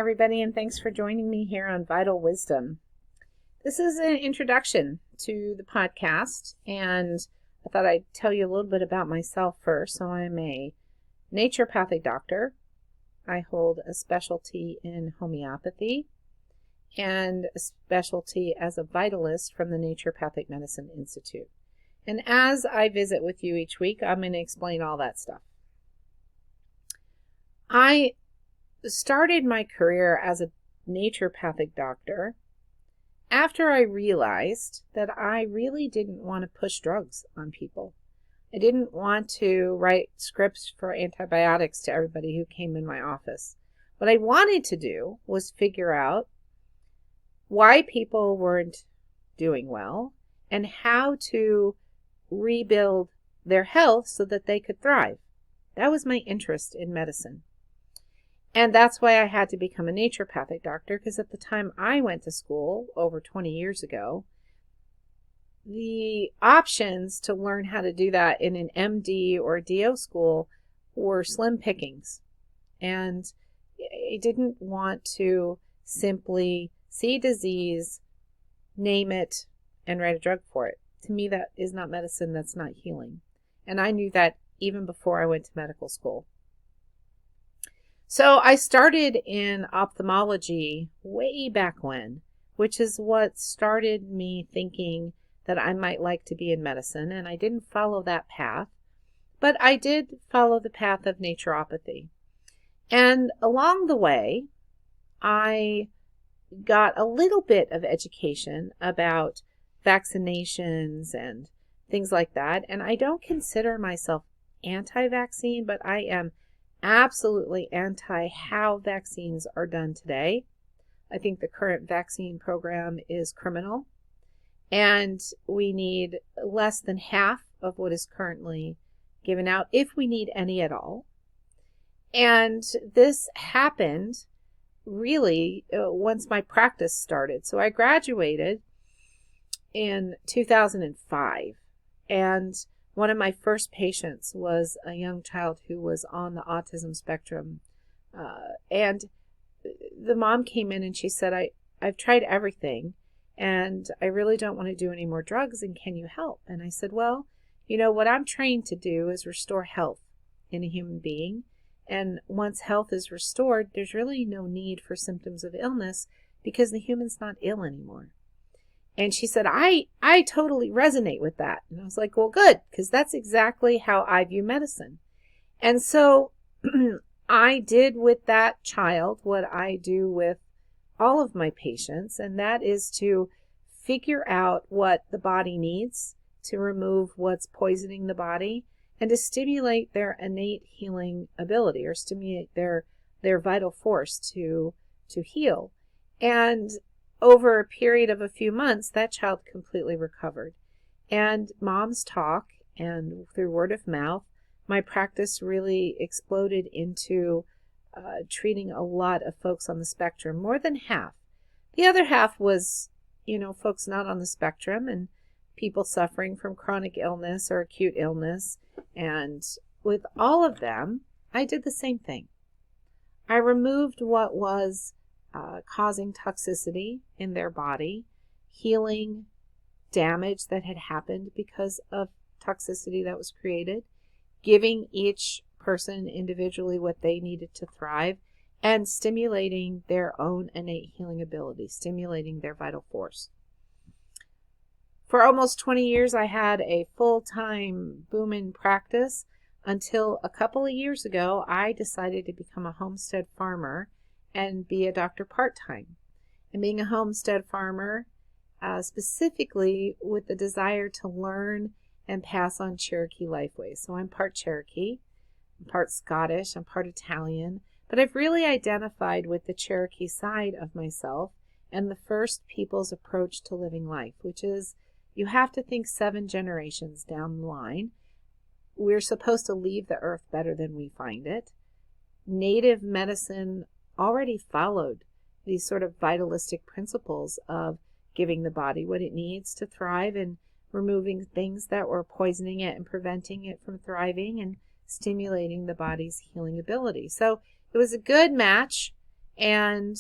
everybody, and thanks for joining me here on Vital Wisdom. This is an introduction to the podcast, and I thought I'd tell you a little bit about myself first. So I'm a naturopathic doctor. I hold a specialty in homeopathy and a specialty as a vitalist from the Naturopathic Medicine Institute. And as I visit with you each week, I'm going to explain all that stuff. I started my career as a naturopathic doctor after I realized that I really didn't want to push drugs on people. I didn't want to write scripts for antibiotics to everybody who came in my office. What I wanted to do was figure out why people weren't doing well and how to rebuild their health so that they could thrive. That was my interest in medicine. And that's why I had to become a naturopathic doctor, because at the time I went to school over 20 years ago, the options to learn how to do that in an MD or DO school were slim pickings. And I didn't want to simply see disease, name it, and write a drug for it. To me, that is not medicine, that's not healing. And I knew that even before I went to medical school. So I started in ophthalmology way back when, which is what started me thinking that I might like to be in medicine, and I didn't follow that path, but I did follow the path of naturopathy. And along the way, I got a little bit of education about vaccinations and things like that, and I don't consider myself anti-vaccine, but I am absolutely anti how vaccines are done today. I think the current vaccine program is criminal, and we need less than half of what is currently given out, if we need any at all. And this happened really once my practice started. So I graduated in 2005, and one of my first patients was a young child who was on the autism spectrum. And the mom came in and she said, I've tried everything and I really don't want to do any more drugs, and can you help? And I said, well, what I'm trained to do is restore health in a human being. And once health is restored, there's really no need for symptoms of illness because the human's not ill anymore. And she said, I totally resonate with that. And I was like, well, good, because that's exactly how I view medicine. And so I did with that child what I do with all of my patients, and that is to figure out what the body needs to remove what's poisoning the body and to stimulate their innate healing ability, or stimulate their vital force to heal. And over a period of a few months, that child completely recovered. And moms talk, and through word of mouth, my practice really exploded into treating a lot of folks on the spectrum, more than half. The other half was, folks not on the spectrum and people suffering from chronic illness or acute illness. And with all of them, I did the same thing. I removed what was causing toxicity in their body, healing damage that had happened because of toxicity that was created, giving each person individually what they needed to thrive, and stimulating their own innate healing ability, stimulating their vital force. For almost 20 years, I had a full-time booming practice until a couple of years ago, I decided to become a homestead farmer and be a doctor part-time. And being a homestead farmer, specifically with the desire to learn and pass on Cherokee lifeways. So I'm part Cherokee, I'm part Scottish, I'm part Italian, but I've really identified with the Cherokee side of myself and the first people's approach to living life, which is you have to think 7 generations down the line. We're supposed to leave the earth better than we find it. Native medicine already followed these sort of vitalistic principles of giving the body what it needs to thrive and removing things that were poisoning it and preventing it from thriving and stimulating the body's healing ability. So it was a good match, And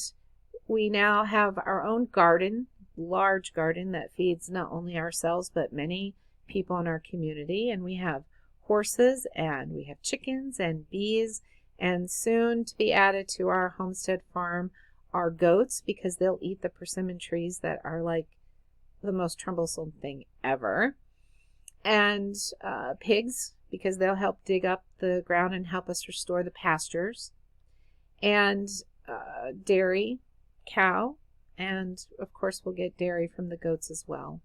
we now have our own garden, large garden that feeds not only ourselves but many people in our community. And we have horses and we have chickens and bees, and soon to be added to our homestead farm are goats, because they'll eat the persimmon trees that are like the most troublesome thing ever. And pigs, because they'll help dig up the ground and help us restore the pastures. And dairy, cow, and of course we'll get dairy from the goats as well.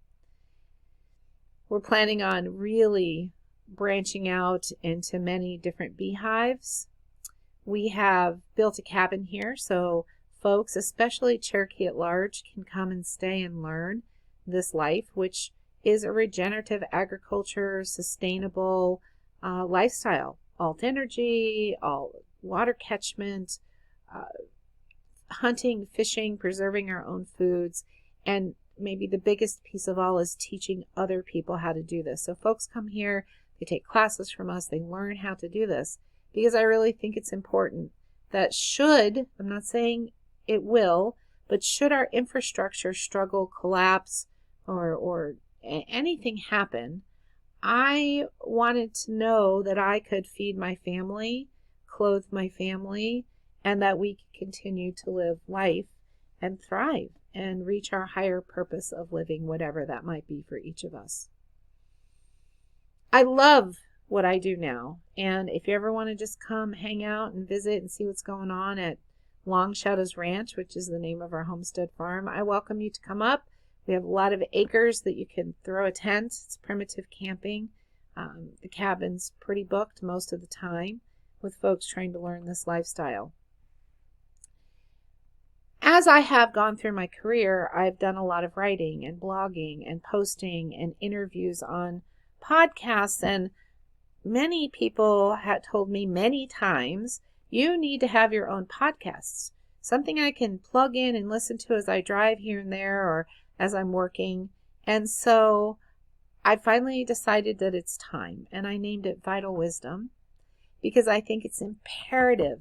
We're planning on really branching out into many different beehives. We have built a cabin here, so folks, especially Cherokee at large, can come and stay and learn this life, which is a regenerative agriculture, sustainable lifestyle. Alt energy, alt water catchment, hunting, fishing, preserving our own foods, and maybe the biggest piece of all is teaching other people how to do this. So folks come here, they take classes from us, they learn how to do this, because I really think it's important that I'm not saying it will, but should our infrastructure struggle, collapse, or anything happen, I wanted to know that I could feed my family, clothe my family, and that we could continue to live life and thrive and reach our higher purpose of living, whatever that might be for each of us. I love what I do now, and if you ever want to just come hang out and visit and see what's going on at Long Shadows Ranch, which is the name of our homestead farm, I welcome you to come up. We have a lot of acres that you can throw a tent. It's primitive camping. The cabin's pretty booked most of the time with folks trying to learn this lifestyle. As I have gone through my career, I've done a lot of writing and blogging and posting and interviews on podcasts, and many people have told me many times, you need to have your own podcasts, something I can plug in and listen to as I drive here and there or as I'm working. And so I finally decided that it's time, and I named it Vital Wisdom, because I think it's imperative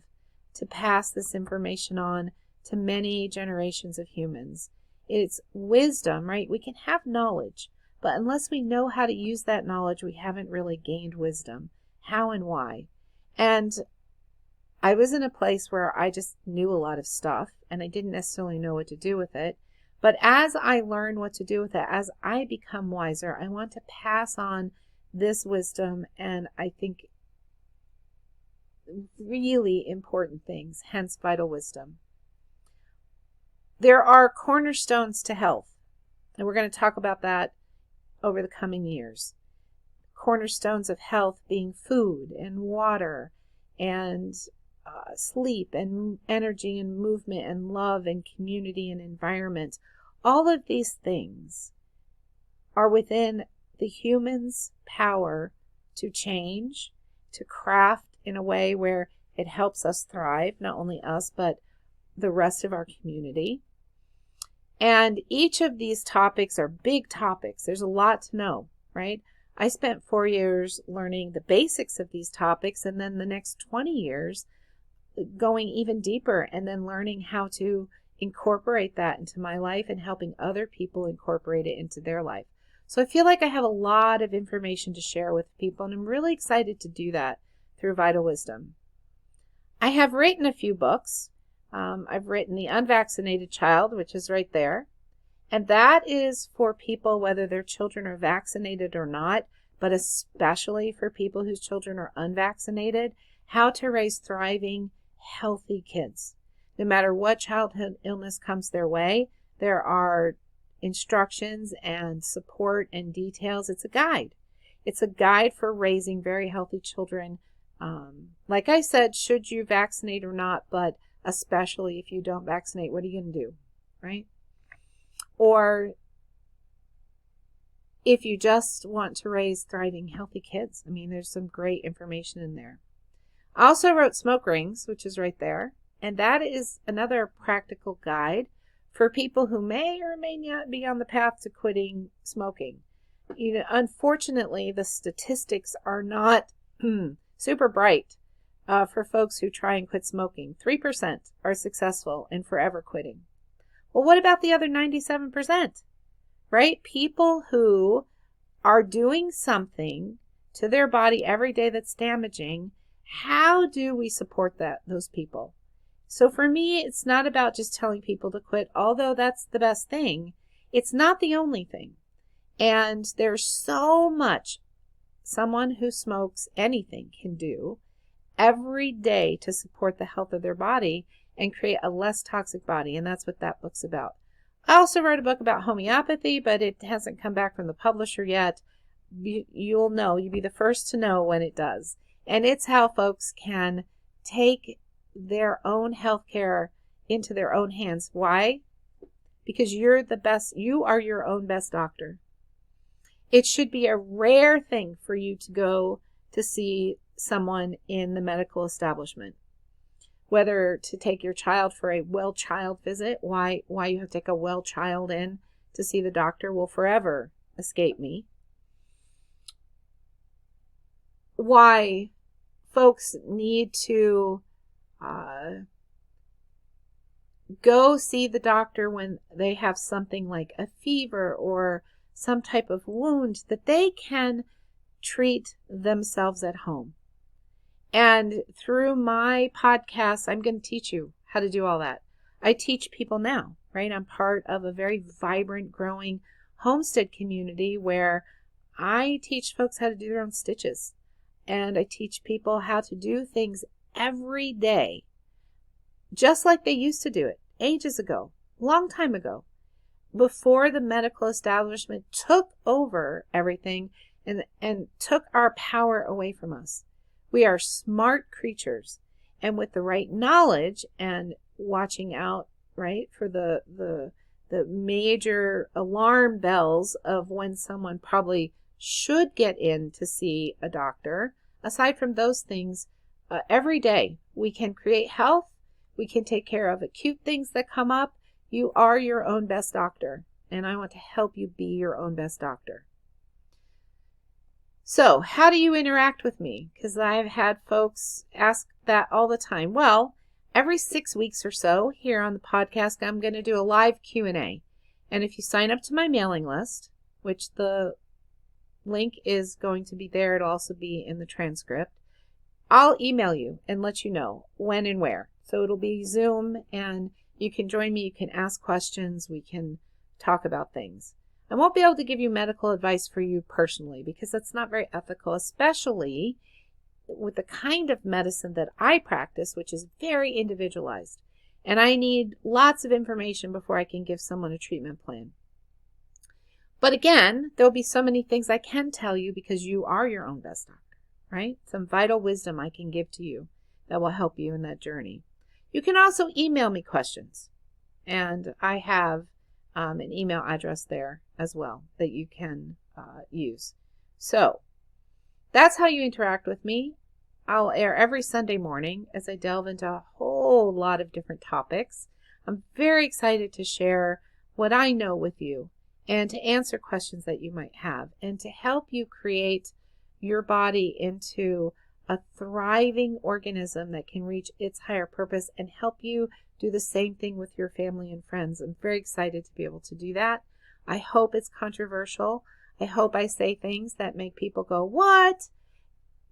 to pass this information on to many generations of humans. It's wisdom, right? We can have knowledge, but unless we know how to use that knowledge, we haven't really gained wisdom. How and why? And I was in a place where I just knew a lot of stuff, and I didn't necessarily know what to do with it. But as I learn what to do with it, as I become wiser, I want to pass on this wisdom, and I think really important things, hence Vital Wisdom. There are cornerstones to health, and we're going to talk about that over the coming years. Cornerstones of health being food and water and sleep and energy and movement and love and community and environment. All of these things are within the human's power to change, to craft in a way where it helps us thrive, not only us, but the rest of our community. And each of these topics are big topics. There's a lot to know, right? I spent 4 years learning the basics of these topics, and then the next 20 years going even deeper and then learning how to incorporate that into my life and helping other people incorporate it into their life. So I feel like I have a lot of information to share with people, and I'm really excited to do that through Vital Wisdom. I have written a few books. I've written The Unvaccinated Child, which is right there. And that is for people, whether their children are vaccinated or not, but especially for people whose children are unvaccinated, how to raise thriving, healthy kids. No matter what childhood illness comes their way, there are instructions and support and details. It's a guide. It's a guide for raising very healthy children. Like I said, should you vaccinate or not, but especially if you don't vaccinate, what are you going to do, right? Or if you just want to raise thriving, healthy kids. I mean, there's some great information in there. I also wrote Smoke Rings, which is right there. And that is another practical guide for people who may or may not be on the path to quitting smoking. Unfortunately, the statistics are not super bright. for folks who try and quit smoking. 3% are successful in forever quitting. Well, what about the other 97%? Right? People who are doing something to their body every day that's damaging. How do we support those people? So for me, it's not about just telling people to quit, although that's the best thing. It's not the only thing. And there's so much someone who smokes anything can do every day to support the health of their body and create a less toxic body. And that's what that book's about. I also wrote a book about homeopathy, but it hasn't come back from the publisher yet. You'll be the first to know when it does. And it's how folks can take their own healthcare into their own hands. Why? Because you are your own best doctor. It should be a rare thing for you to go to see someone in the medical establishment. Whether to take your child for a well child visit, why you have to take a well child in to see the doctor will forever escape me. Why folks need to go see the doctor when they have something like a fever or some type of wound that they can treat themselves at home. And through my podcast, I'm going to teach you how to do all that. I teach people now, right? I'm part of a very vibrant, growing homestead community where I teach folks how to do their own stitches. And I teach people how to do things every day, just like they used to do it ages ago, long time ago, before the medical establishment took over everything and took our power away from us. We are smart creatures, and with the right knowledge and watching out, right, for the major alarm bells of when someone probably should get in to see a doctor. Aside from those things, every day we can create health. We can take care of acute things that come up. You are your own best doctor, and I want to help you be your own best doctor. So how do you interact with me? Because I've had folks ask that all the time. Well, every 6 weeks or so here on the podcast, I'm going to do a live Q&A. And if you sign up to my mailing list, which the link is going to be there, it'll also be in the transcript, I'll email you and let you know when and where. So it'll be Zoom, and you can join me. You can ask questions. We can talk about things. I won't be able to give you medical advice for you personally because that's not very ethical, especially with the kind of medicine that I practice, which is very individualized. And I need lots of information before I can give someone a treatment plan. But again, there'll be so many things I can tell you because you are your own best doctor, right? Some vital wisdom I can give to you that will help you in that journey. You can also email me questions, and I have an email address there as well that you can use. So that's how you interact with me. I'll air every Sunday morning as I delve into a whole lot of different topics. I'm very excited to share what I know with you and to answer questions that you might have and to help you create your body into a thriving organism that can reach its higher purpose and help you do the same thing with your family and friends. I'm very excited to be able to do that. I hope it's controversial. I hope I say things that make people go, what?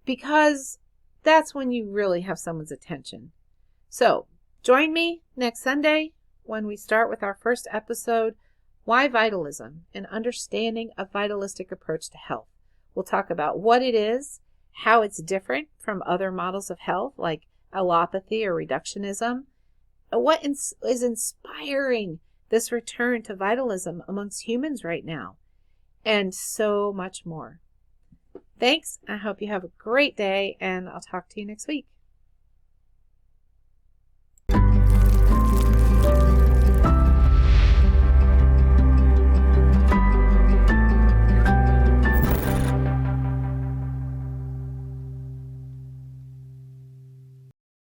Because that's when you really have someone's attention. So join me next Sunday when we start with our first episode, Why Vitalism? An Understanding a Vitalistic Approach to Health. We'll talk about what it is, how it's different from other models of health like allopathy or reductionism, what is inspiring this return to vitalism amongst humans right now, and so much more. Thanks. I hope you have a great day, and I'll talk to you next week.